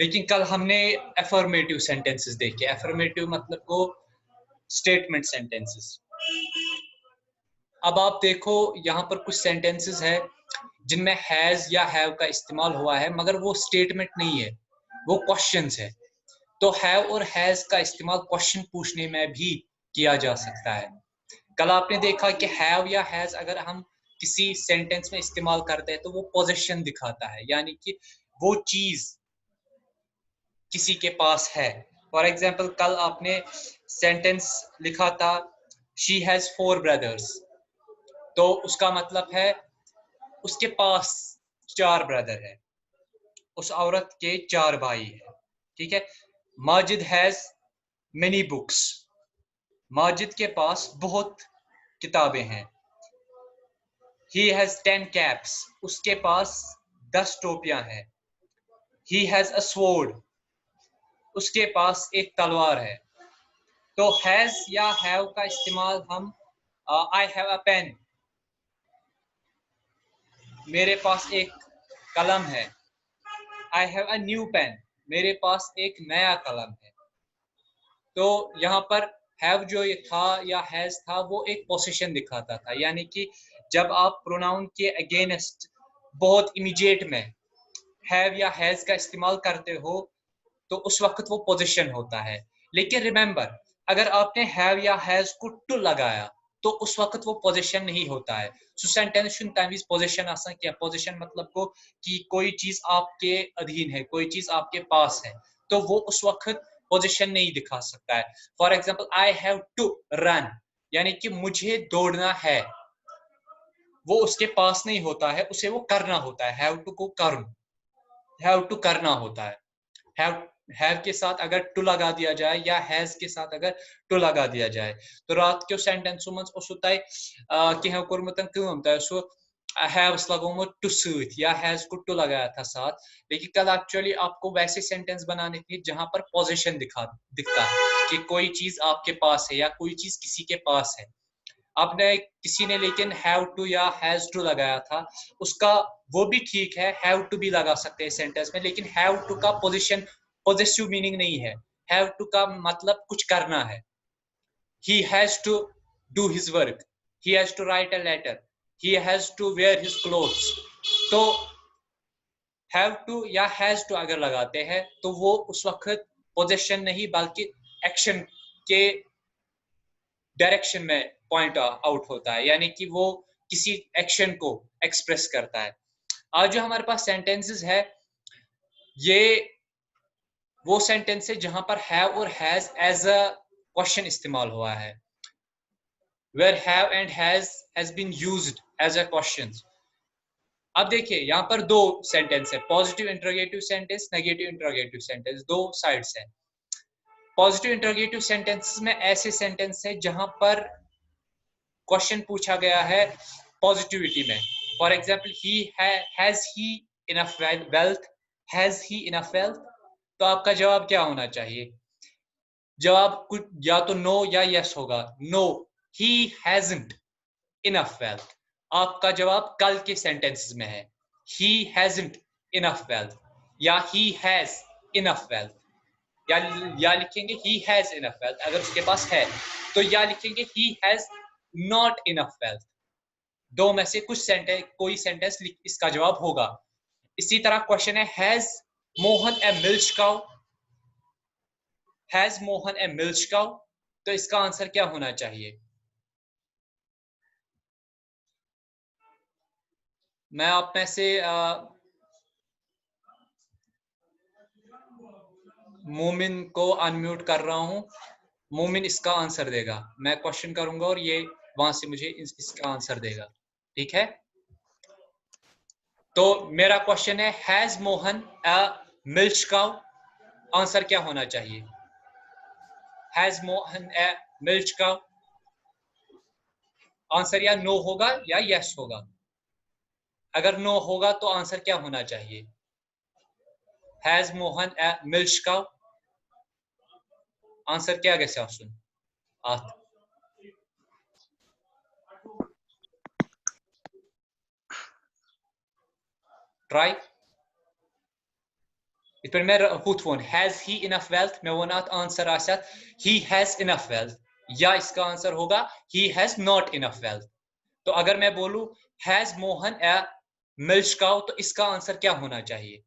लेकिन कल हमने एफर्मेटिव सेंटेंसेस देखे। एफर्मेटिव मतलब को स्टेटमेंट सेंटेंसेस। अब आप देखो यहाँ पर कुछ सेंटेंसेस है जिनमें हैज या हैव का इस्तेमाल हुआ है, मगर वो स्टेटमेंट नहीं है, वो क्वेश्चंस है। तो हैव और हैज का इस्तेमाल क्वेश्चन पूछने में भी किया जा सकता है। कल आपने देखा कि हैव या हैज अगर हम किसी सेंटेंस में इस्तेमाल करते हैं तो वो पोजीशन दिखाता है, यानी कि वो चीज किसी के पास है। फॉर एग्जाम्पल कल आपने सेंटेंस लिखा था शी हैज 4 ब्रदर्स, तो उसका मतलब है उसके पास 4 ब्रदर है, उस औरत के 4 भाई है। ठीक है। Majid has many books, Majid के पास बहुत किताबें हैं। ही हैज 10 कैप्स, उसके पास 10 टोपियां हैं। ही हैज अ स्वॉर्ड, उसके पास एक तलवार है। तो हैज या हैव का इस्तेमाल हम आई हैव अ पेन, मेरे पास एक कलम है। I have a new pen, मेरे पास एक नया कलम है। तो यहाँ पर हैव जो ये था या हैज था वो एक पोजीशन दिखाता था, यानी कि जब आप प्रोनाउन के अगेंस्ट बहुत इमीडिएट में हैव या हैज का इस्तेमाल करते हो तो उस वक्त वो पोजीशन होता है। लेकिन रिमेंबर, अगर आपने हैव या हैज को टू लगाया तो उस वक्त वो पोजीशन नहीं होता है। सो सेंटेंस शुड तमीज पोजीशन आसान क्या। पोजीशन मतलब को कि कोई चीज आपके अधीन है, कोई चीज आपके पास है, तो वो उस वक्त पोजीशन नहीं दिखा सकता है। For example I have to run, यानी कि मुझे दौड़ना है, वो उसके पास नहीं होता है, उसे वो करना होता है। हैव टू को कर्म, हैव टू करना होता है। हैव के साथ अगर टू लगा दिया जाए या हैज के साथ अगर टू लगा दिया जाए तो रात के सेंटेंसों में कहो कोर्मुत कम तह सो हैव्स लगोमुत टू सत या हैज को टू लगाया था साथ। लेकिन कल एक्चुअली आपको वैसे सेंटेंस बनाने थे जहां पर पोजीशन दिखता है कि कोई चीज आपके पास है या कोई चीज किसी के पास है। आपने किसी ने लेकिन हैव टू या हैज टू लगाया था, उसका वो भी ठीक है, हैव टू भी लगा सकते हैं सेंटेंस में, लेकिन हैव टू का पोजीशन पॉजिटिव मीनिंग नहीं है। हैव टू का मतलब कुछ करना है। he has to do his work, he has to write a letter, he has to wear his clothes। तो हैव टू या हैज टू अगर लगाते हैं तो वो उस वक्त पोजीशन नहीं बल्कि एक्शन के डायरेक्शन में पॉइंट आउट होता है, यानी कि वो किसी एक्शन को एक्सप्रेस करता है। आज जो हमारे पास सेंटेंसेस है ये वो सेंटेंस है जहां पर हैव और हैज एज अ क्वेश्चन इस्तेमाल हुआ है, where have and has been used as a questions। अब देखिए यहाँ पर दो सेंटेंस है, positive interrogative sentence, negative interrogative sentence, दो साइड्स हैं। पॉजिटिव इंटरोगेटिव सेंटेंस में ऐसे सेंटेंस है जहां पर क्वेश्चन पूछा गया है पॉजिटिविटी में। For example has he enough wealth, has he enough wealth, तो आपका जवाब क्या होना चाहिए? जवाब कुछ या तो नो या यस होगा। No, he hasn't enough wealth. आपका जवाब कल के सेंटेंसेस में है, ही हैजंट इनफ वेल्थ या ही हैज इनफ वेल्थ। या लिखेंगे ही हैज इनफ वेल्थ अगर उसके पास है, तो या लिखेंगे he has not enough wealth. दो में से कुछ सेंटेंस, कोई सेंटेंस इसका जवाब होगा। इसी तरह क्वेश्चन है has Mohan A milk cow, has Mohan A milk cow, तो इसका आंसर क्या होना चाहिए? मैं आप में से मोमिन को अनम्यूट कर रहा हूं। मोमिन इसका आंसर देगा, मैं क्वेश्चन करूंगा और ये वहां से मुझे इसका आंसर देगा। ठीक है, तो मेरा क्वेश्चन है has Mohan a milk cow, answer क्या होना चाहिए? Has Mohan a milk cow, answer या नो होगा या यस होगा। अगर नो होगा तो आंसर क्या होना चाहिए? Has Mohan a milk cow, answer क्या गया सुन आत try It per mer hut won. Has he enough wealth? मैं वो नात answer आसात. He has enough wealth. या इसका आंसर होगा he has not enough wealth. तो अगर मैं बोलूं has Mohan a milch cow तो इसका आंसर क्या होना चाहिए?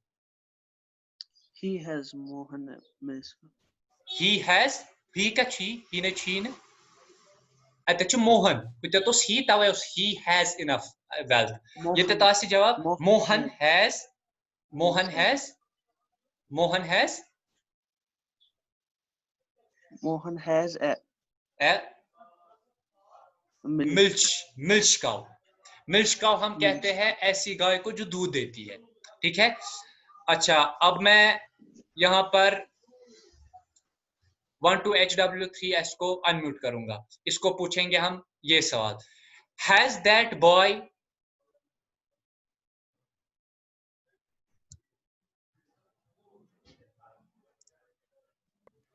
He has Mohan a milch cow. He has he का छी he ने छी ने अतः च Mohan तो तो he तवे उस he has enough wealth. ये तो तासी जवाब Mohan has Mohan has Mohan has Mohan has a milch cow. Milch cow हम कहते हैं ऐसी गाय को जो दूध देती है. ठीक है. अच्छा, अब मैं यहां पर 12HW3S को अनम्यूट करूंगा. इसको पूछेंगे हम ये सवाल. Has that boy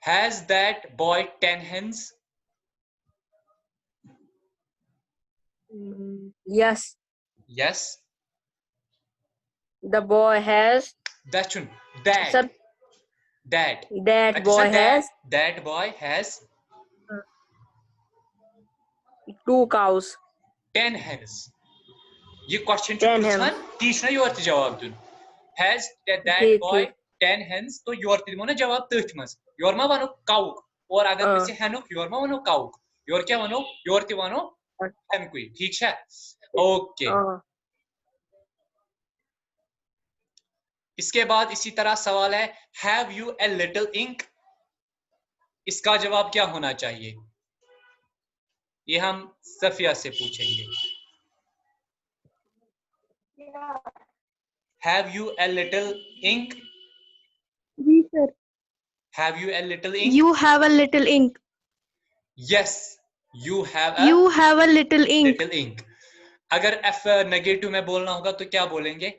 has that boy 10 hens? Yes. Yes. The boy has. Dachun. That. Sir, That. that boy has That boy has 2 cows. 10 hens. ये क्वेश्चन 10 hens. तीसरा योर जवाब दुन. Has that boy 10 hens? तो your तिमो ना जवाब तथ मस. Your मा वनो काउक. और अगर मैं से हेनुक योर मा वनो काउक. योर क्या वनो? योर ति वनो हेन कोई. ठीक है. ओके. इसके बाद इसी तरह सवाल है have you a little ink? इसका जवाब क्या होना चाहिए? ये हम सफिया से पूछेंगे. Have you a little ink? जी sir. Have you a little ink? You have a little ink. Yes, you have a little ink. Little ink. अगर F नेगेटिव में बोलना होगा तो क्या बोलेंगे?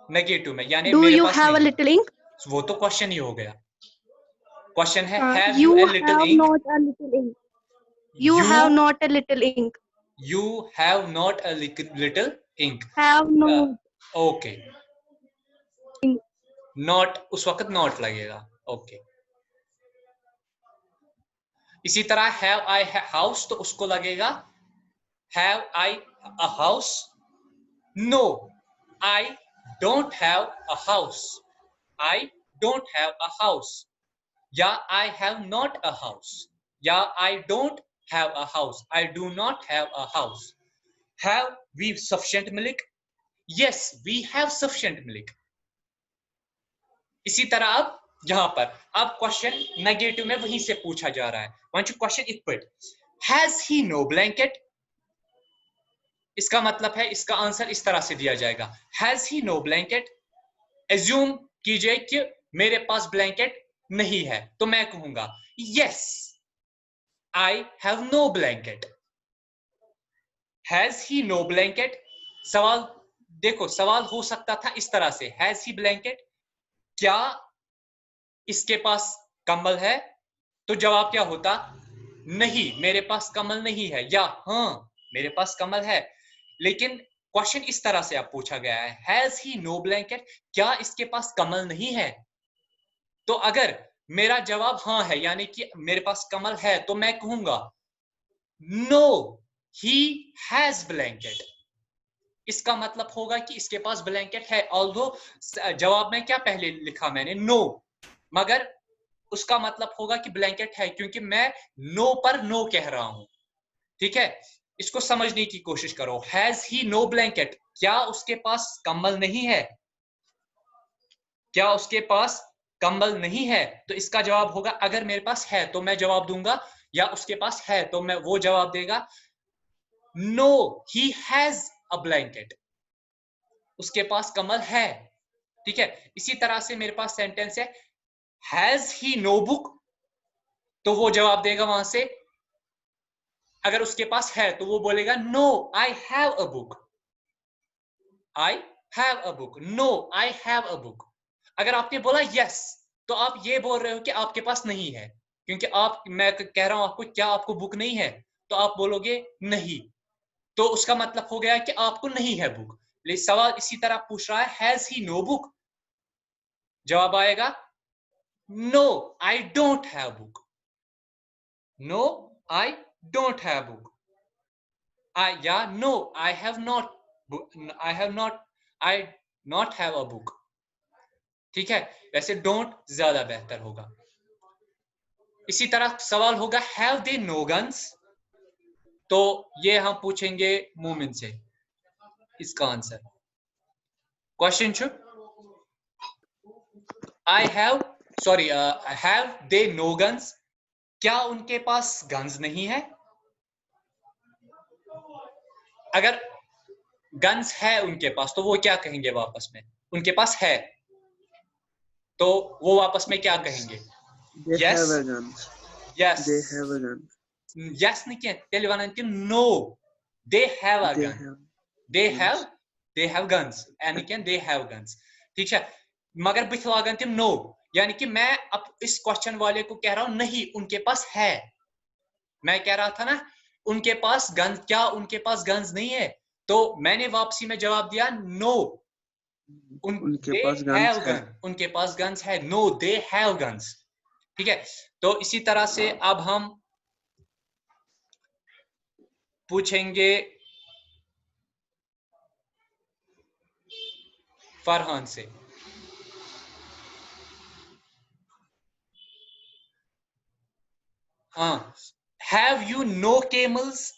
नेगेटिव में, यानी Do मेरे you पास have a नहीं. little ink? वो तो क्वेश्चन ही हो गया. क्वेश्चन है have You you a little have ink? not a little ink. You have not a little ink. You have not a little ink. Have not. Okay. Not उस वक्त not लगेगा. Okay. इसी तरह have I a house तो उसको लगेगा have I a house? No, I don't have a house. I don't have a house. या I have not a house. या I don't have a house. I do not have a house. Have we sufficient milk? Yes, we have sufficient milk. इसी तरह अब यहां पर अब question negative में वहीं से पूछा जा रहा है. वंच क्वेश्चन इट पट हैज ही नो ब्लैंकेट? इसका मतलब है इसका आंसर इस तरह से दिया जाएगा has he no blanket. Assume कीजिए कि मेरे पास ब्लैंकेट नहीं है तो मैं कहूंगा yes I have no blanket. Has he no blanket? सवाल देखो, सवाल हो सकता था इस तरह से हैज ही ब्लैंकेट? क्या इसके पास कंबल है? तो जवाब क्या होता? नहीं, मेरे पास कंबल नहीं है. या हाँ, मेरे पास कंबल है. लेकिन क्वेश्चन इस तरह से आप पूछा गया है हैज ही नो ब्लैंकेट? क्या इसके पास कंबल नहीं है? तो अगर मेरा जवाब हाँ है यानी कि मेरे पास कंबल है तो मैं कहूंगा नो ही हैज ब्लैंकेट. इसका मतलब होगा कि इसके पास ब्लैंकेट है. ऑल्दो जवाब में क्या पहले लिखा मैंने नो, मगर उसका मतलब होगा कि ब्लैंकेट है क्योंकि मैं नो पर नो कह रहा हूं. ठीक है, इसको समझने की कोशिश करो. Has he no blanket? क्या उसके पास कंबल नहीं है? क्या उसके पास कंबल नहीं है? तो इसका जवाब होगा अगर मेरे पास है तो मैं जवाब दूंगा, या उसके पास है तो मैं वो जवाब देगा no he has a blanket. उसके पास कंबल है. ठीक है, इसी तरह से मेरे पास सेंटेंस है हैज ही नो बुक? तो वो जवाब देगा वहां से अगर उसके पास है तो वो बोलेगा no I have a book. I have a book. No I have a book. अगर आपने बोला यस तो आप ये बोल रहे हो कि आपके पास नहीं है, क्योंकि आप मैं कह रहा हूं आपको क्या आपको बुक नहीं है तो आप बोलोगे नहीं, तो उसका मतलब हो गया कि आपको नहीं है बुक. लेकिन सवाल इसी तरह पूछ रहा है हैज ही नो बुक, जवाब आएगा no I don't have book, no I don't have book, या no I have not, I not have a book. ठीक है, वैसे डोंट ज्यादा बेहतर होगा। इसी तरह सवाल होगा हैव दे नो गन्स, तो ये हम पूछेंगे मोमिन से इसका आंसर। क्वेश्चन छो I have sorry have they know guns, क्या उनके पास गन्स नहीं है? अगर गन्स है उनके पास तो वो क्या कहेंगे वापस में? उनके पास है तो वो वापस में क्या कहेंगे? They Yes. have a gun. Yes. They have a gun. Yes नहीं क्या तेल वाला कि no they have a They gun, have. they have guns यानी कि they have guns। ठीक है, मगर बिथ लागन तिम no, यानी कि मैं अब इस क्वेश्चन वाले को कह रहा हूं नहीं उनके पास है। मैं कह रहा था ना उनके पास गन्स, क्या उनके पास गन्स नहीं है? तो मैंने वापसी में जवाब दिया नो उनके पास गन्स है। उनके पास गन्स है, नो दे हैव गन्स। ठीक है, तो इसी तरह से अब हम पूछेंगे फरहान से। हाँ, have you no camels,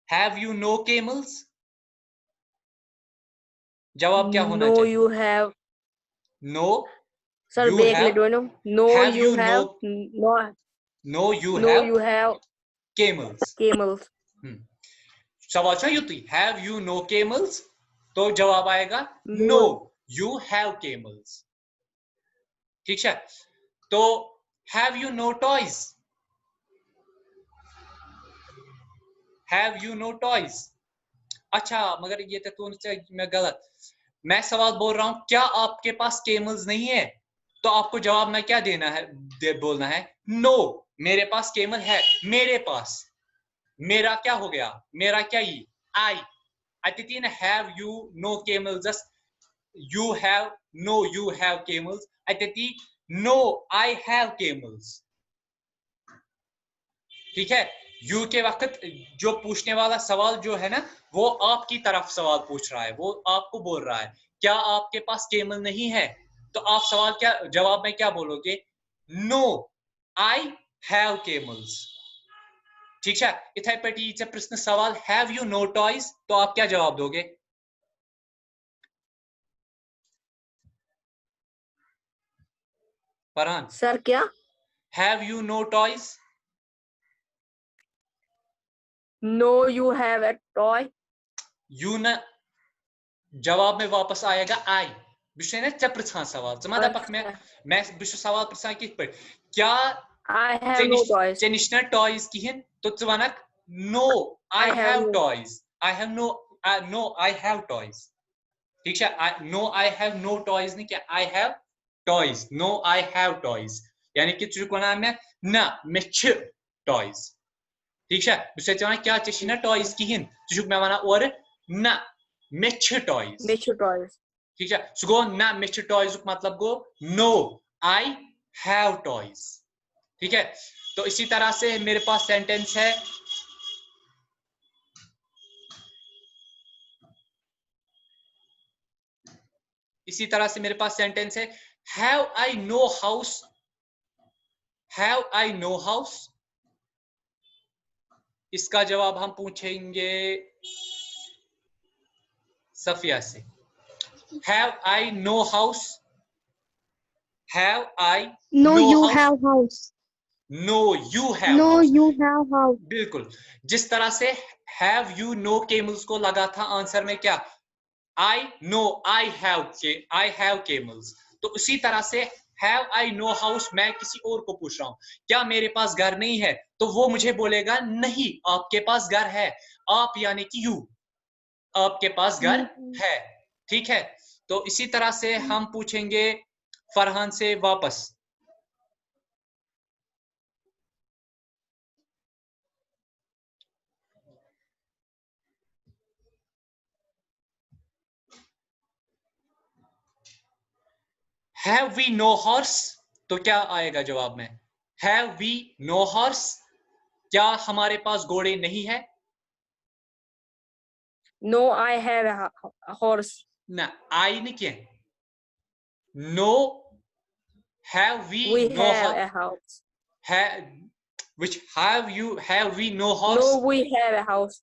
have you no camels, जवाब क्या होना No, चाहिए? you have. No Sir, you break have, little. No, no, have you you have. No, no you no, have you have camels। camels. सवाल था युति have you no केमल्स, तो जवाब आएगा no No, you have camels. ठीक है, तो have you no toys, have you no toys. अच्छा मगर ये तो मैं गलत, मैं सवाल बोल रहा हूं क्या आपके पास केमल्स नहीं है? तो आपको जवाब में क्या देना है, बोलना है नो मेरे पास केमल है। मेरे पास, मेरा क्या हो गया, मेरा क्या ही आई अतिथि have you no camels, you have no you have camels अतिथि no I have camels। ठीक है, यू के वक्त जो पूछने वाला सवाल जो है ना वो आपकी तरफ सवाल पूछ रहा है, वो आपको बोल रहा है क्या आपके पास केमल नहीं है? तो आप सवाल क्या जवाब में क्या बोलोगे? No I have camels. ठीक है, इथे पे प्रश्न सवाल हैव यू नो टॉयज, तो आप क्या जवाब दोगे? फरहान sir, क्या? Have you no toys, No, you have a toy. You न जवाब में वापस आएगा आई। बिशे चे पृछान सवाल मा दपक मैं बिशु सवाल पृछान कित पे क्या I have no toys. चे निश टॉयज किहन, तो च वनक no I I have have no. Toys, I have no I have toys. ठीक है, no I have no toys नहीं क्या I have toys, no I have toys यानी कि चुक वना मैं ना मे छ टॉयज। ठीक है, बिशे च क्या चे टॉयज किहन, चुक मैं वना और ना मे छ टॉयज। Mitchell toys. ठीक है, सो गो ना मे छ टॉयज मतलब go no I have toys. ठीक है, तो इसी तरह से मेरे पास सेंटेंस है इसी तरह से मेरे पास सेंटेंस है have I no house, have I no house. इसका जवाब हम पूछेंगे सफिया से। Have I no house, have I No, no you house, have house. No you have No, house. you have house. बिल्कुल, जिस तरह से हैव यू नो केमल्स को लगा था आंसर में क्या आई नो आई हैव केमल्स, तो उसी तरह से हैव आई नो हाउस मैं किसी और को पूछ रहा हूं क्या मेरे पास घर नहीं है, तो वो मुझे बोलेगा नहीं आपके पास घर है। आप यानी कि यू, आपके पास घर है। ठीक है, तो इसी तरह से हम पूछेंगे फरहान से वापस। Have we no horse? तो क्या आएगा जवाब में? Have we no horse? क्या हमारे पास घोड़े नहीं है? No, I have a horse. ना, I नहीं किया. No, have we We no have horse? a house. Have we no horse? No, we have a house.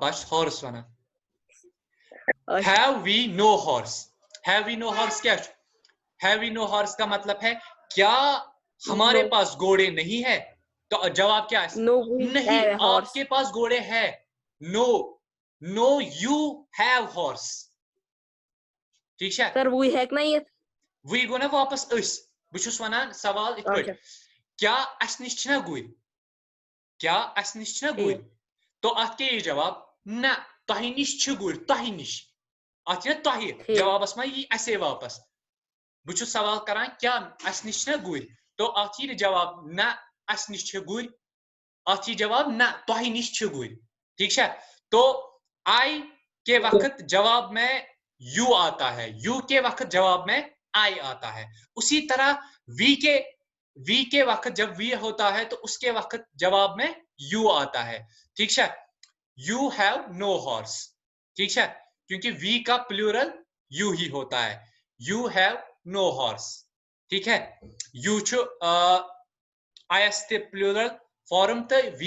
बस horse वना. Okay. Have we no horse? Have we no horse क्या? Have we no horse का मतलब है क्या हमारे No. पास घोड़े नहीं है? तो जवाब क्या है? No, we नहीं, have a horse. आपके पास घोड़े हैं. No, no, you have horse. ठीक है? Sir, we have नहीं है. We go ना वापस अस. बस छुस वनान सवाल इत पट. क्या अस निश छना गुर? क्या अस निश छना गुर? तो अत के जवाब ना तही निश छ गुर तही निश. अत न तही जवाब मा ये असे वापस. बस छुस सवाल करान क्या अस निश छना गुर? तो अत ये जवाब ना अस निश छ गुर. अत ये जवाब ना तही निश छ गुर. ठीक है? तो I के वक्त जवाब में you आता है. You के वक्त जवाब में I आता है. उसी तरह V के वक्त जब V होता है तो उसके वक्त जवाब में you आता है. ठीक है? You have no horse. ठीक है? क्योंकि V का प्लूरल you ही होता है. You have no horse. ठीक है? You छु I प्लूरल फॉर्म तो V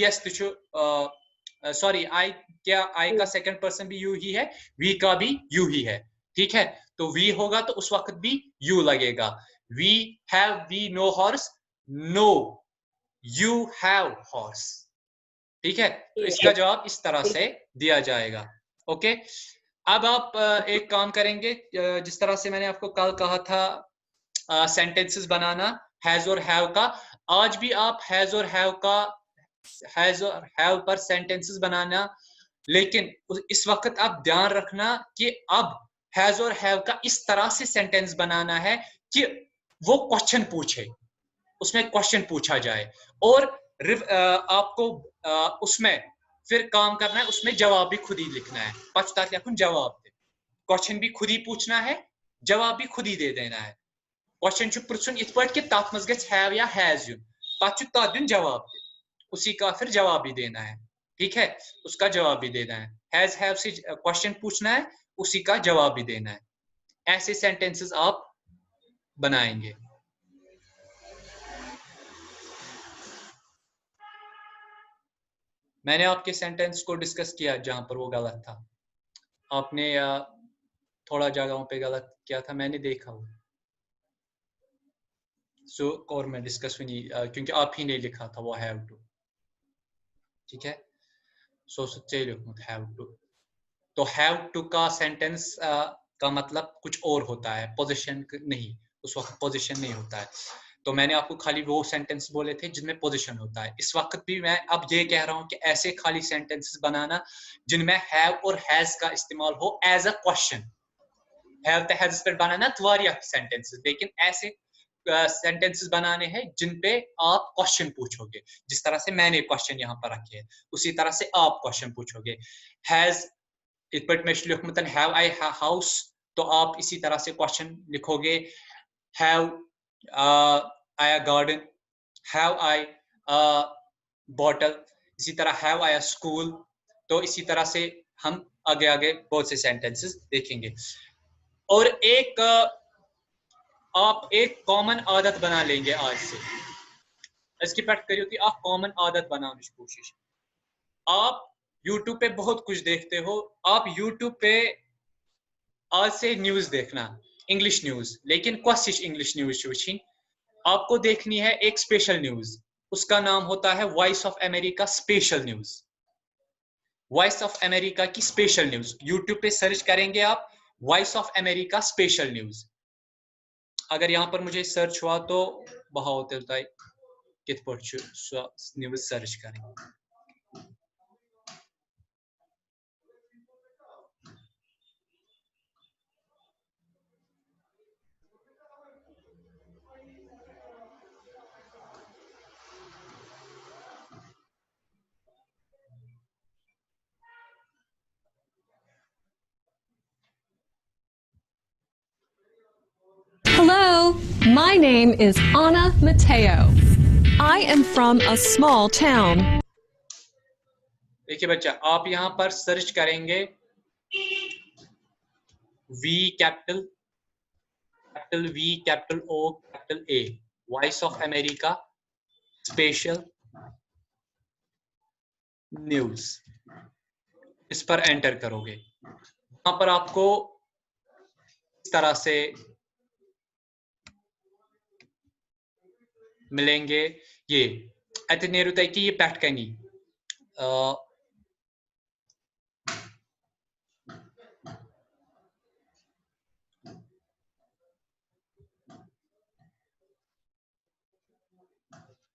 सॉरी I क्या I का सेकंड पर्सन भी you ही है, V का भी you ही है. ठीक है? तो V होगा तो उस वक्त भी you लगेगा. We no horse? No, you have horse. ठीक है? तो इसका जवाब इस तरह से दिया जाएगा. ओके? अब आप एक काम करेंगे जिस तरह से मैंने आपको कल कहा था सेंटेंसेस बनाना हैज और हैव का. आज भी आप हैज और हैव पर सेंटेंसेस बनाना, लेकिन इस वक्त आप ध्यान रखना कि अब हैज और हैव का इस तरह से सेंटेंस बनाना है कि वो क्वेश्चन पूछे, उसमें क्वेश्चन पूछा जाए और आपको उसमें फिर काम करना है, उसमें जवाब भी खुद ही लिखना है. पचतात लिखुन जवाब दे. क्वेश्चन भी खुद ही पूछना है, जवाब भी खुद ही दे देना है. क्वेश्चन छु पृछुन इत पट कि तत मज गछ हैव या हैज युन, पत छु तत दिन जवाब दे, उसी का फिर जवाब भी देना है. ठीक है? उसका जवाब भी देना है. हैज हैव से क्वेश्चन पूछना है, उसी का जवाब भी देना है. ऐसे सेंटेंसेस आप बनाएंगे. मैंने आपके सेंटेंस को डिस्कस किया जहां पर वो गलत था. आपने थोड़ा जगहों पे गलत किया था, मैंने देखा वो. और मैं डिस्कस नहीं क्योंकि आप ही ने लिखा था वो हैव टू. ठीक है? सच्चे लिखूं हैव टू. तो हैव टू का सेंटेंस का मतलब कुछ और होता है, पोजीशन नहीं. उस वक्त पोजीशन नहीं होता है. तो मैंने आपको खाली वो सेंटेंस बोले थे जिनमें पोजीशन होता है. इस वक्त भी मैं अब ये कह रहा हूं कि ऐसे खाली सेंटेंसेस बनाना जिनमें हैव और हैज का इस्तेमाल हो एज अ क्वेश्चन. हैव तो हैज पर बनाना वारिया सेंटेंसेस, लेकिन ऐसे सेंटेंसेस बनाने हैं जिन पे आप क्वेश्चन पूछोगे. जिस तरह से मैंने क्वेश्चन यहाँ पर रखे हैं, उसी तरह से आप क्वेश्चन पूछोगे. हैज इत पट में लिखमतन हैव आई हाउस, तो आप इसी तरह से क्वेश्चन लिखोगे. Have I a garden, have I a bottle, इसी तरह have I a school. तो इसी तरह से हम आगे आगे बहुत से सेंटेंसेस देखेंगे. और आप एक कॉमन आदत बना लेंगे आज से. इसकी बात करियो कि आप कॉमन आदत बनाने की कोशिश. आप YouTube पे बहुत कुछ देखते हो. आप YouTube पे आज से न्यूज देखना, इंग्लिश न्यूज, लेकिन क्वेश्चन इंग्लिश न्यूज वुचिन. आपको देखनी है एक स्पेशल न्यूज. उसका नाम होता है voice of America special news. Voice of America की स्पेशल न्यूज यूट्यूब पे सर्च करेंगे आप, voice of America special news. अगर यहाँ पर मुझे सर्च हुआ तो बहा होता है कित पट न्यूज सर्च करेंगे. My name is Anna Mateo. I am from a small town. देखिए बच्चा, आप यहाँ पर सर्च करेंगे V capital V capital O capital A, voice of America special news, इस पर एंटर करोगे। वहां पर आपको इस तरह से मिलेंगे ये अत नेरू तक ये पेट कनी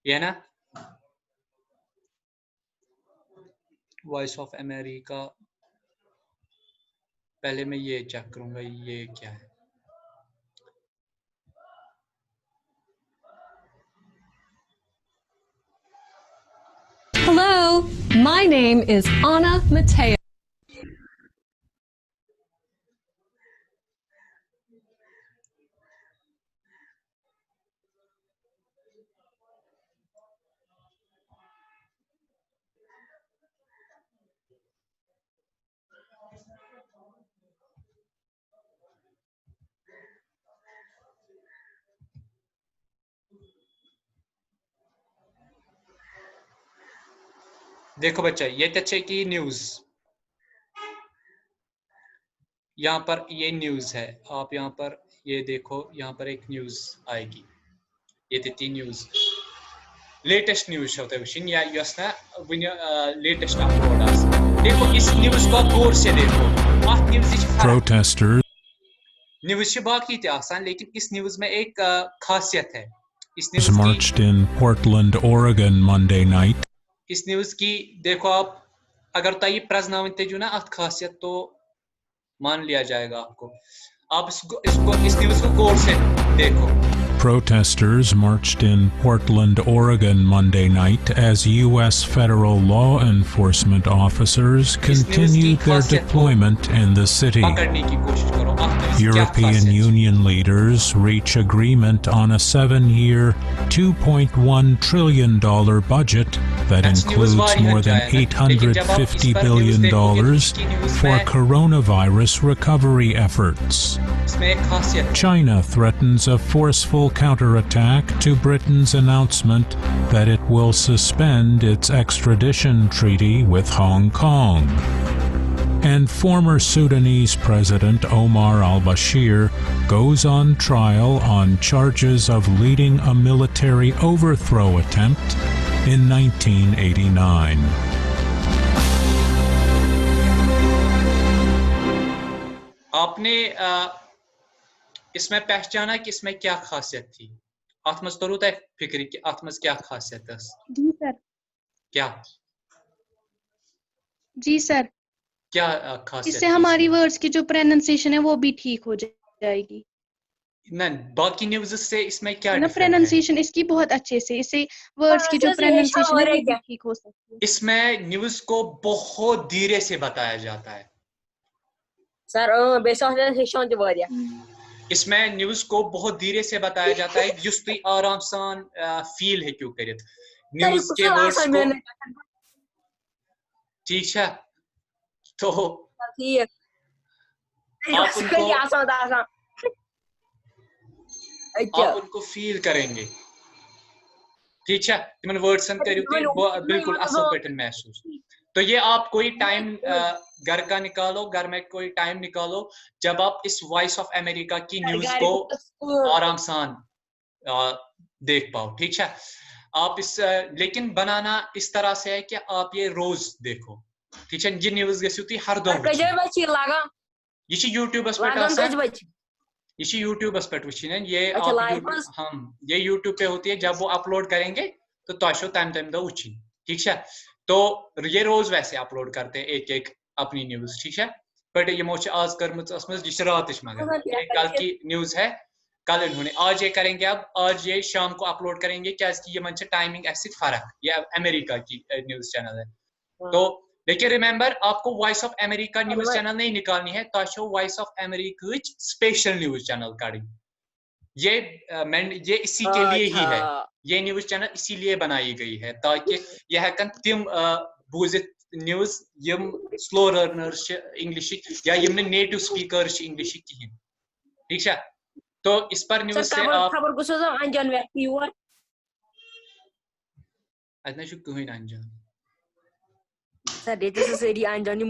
ये ना वॉइस ऑफ अमेरिका। पहले मैं ये चेक करूंगा ये क्या है। Hello, my name is Anna Mateo. देखो बच्चा, ये तच्छे की न्यूज, यहाँ पर ये न्यूज है। आप यहाँ पर ये देखो, यहाँ पर एक न्यूज आएगी, ये थी न्यूज लेटेस्ट न्यूज होता है या यस ना वन लेटेस्ट अपलोड आस। देखो इस न्यूज को गौर से देखो, आह न्यूज Protesters न्यूज बाकी थे आसान, लेकिन इस न्यूज में एक खासियत है। इस न्यूज की marched in Portland, Oregon Monday night इस न्यूज की देखो आप, अगर तय प्रजनावन तेजू ना अत खासियत तो मान लिया जाएगा आपको। आप इस न्यूज को गौर से देखो। Protesters marched in Portland, Oregon Monday night as U.S. federal law enforcement officers continued their deployment in the city. पकड़ने की कोशिश करो। क्या European खासियत? Union leaders reach agreement on a 7-year, $2.1 trillion budget that That's includes news more than $850 billion for coronavirus recovery efforts. इसमें एक खासियत है। China threatens a forceful counterattack to Britain's announcement that it will suspend its extradition treaty with Hong Kong. And former Sudanese President Omar al-Bashir goes on trial on charges of leading a military overthrow attempt in 1989. आपने इसमें पहचाना कि इसमें क्या खासियत थी? आत्मस तो रूता है फिक्री कि आत्मस क्या खासियत है? जी सर। क्या जी सर, क्या खासियत इससे थी हमारी इसमें? वर्ड्स की जो प्रोनाउंसिएशन है वो भी ठीक हो जाएगी न बाकी न्यूज़ से इसमें क्या ना। डिफरेंट है? प्रोनाउंसिएशन इसकी बहुत अच्छे से, इससे वर्ड्स की जो प्रोनाउंसिएशन है वो भी ठीक हो सकती है। इसमें न्यूज़ को बहुत धीरे से बताया जाता है। सर बेसन जो वारिया इसमें न्यूज को बहुत धीरे से बताया जाता है, जिस तुई आराम सान फील है क्यों करित न्यूज के वर्ड्स को। ठीक है, तो आप उनको फील करेंगे। ठीक है, तुमने वर्ड्स बिल्कुल असल पैटर्न महसूस। तो ये आप कोई टाइम घर का निकालो, घर में कोई टाइम निकालो जब आप इस वॉइस ऑफ अमेरिका की न्यूज को आराम सान देख पाओ। ठीक है, आप इस लेकिन बनाना इस तरह से है कि आप ये रोज देखो। ठीक है, ये न्यूज गई हर दो ये यूट्यूबस पे ये यूट्यूबस पे वुचिन ये हम ये यूट्यूब पे होती है। जब वो अपलोड करेंगे तो तोशो टाइम टाइम द वुचिन। ठीक है, तो ये रोज वैसे अपलोड करते हैं एक एक अपनी न्यूज। ठीक है, बट ये मोच आज कर रात मगर कल की न्यूज है, कल इन्होंने आज ये करेंगे। अब आज ये शाम को अपलोड करेंगे क्या ये मन से टाइमिंग ऐसी फर्क, ये अमेरिका की न्यूज चैनल है। तो लेकिन रिमेंबर, आपको voice of America news channel नहीं निकालनी है, तो voice of America special news channel काढ़ी। ये इसी के लिए ही है, ये न्यूज चैनल इसीलिए बनाई गई है ताकि यह हेकन तिम बूजित न्यूज यम स्लो लर्नर्स इंग्लिश या यम नेटिव स्पीकर्स इंग्लिश कहीं, ठीक है। तो इस पर न्यूज से आप खबर को सोचो अनजान व्यक्ति हुआ अतना छु कहीं अनजान सर ये तो सेरी अनजान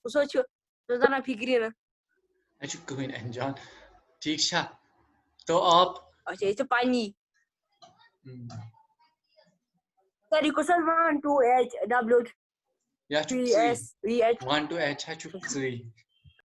सोचो तो जाना फिक्री ना छु कहीं अनजान, ठीक है। तो आप अच्छा ये तो पानी सर को सर 1 2 H W या 3 S 3 H 1 to H छु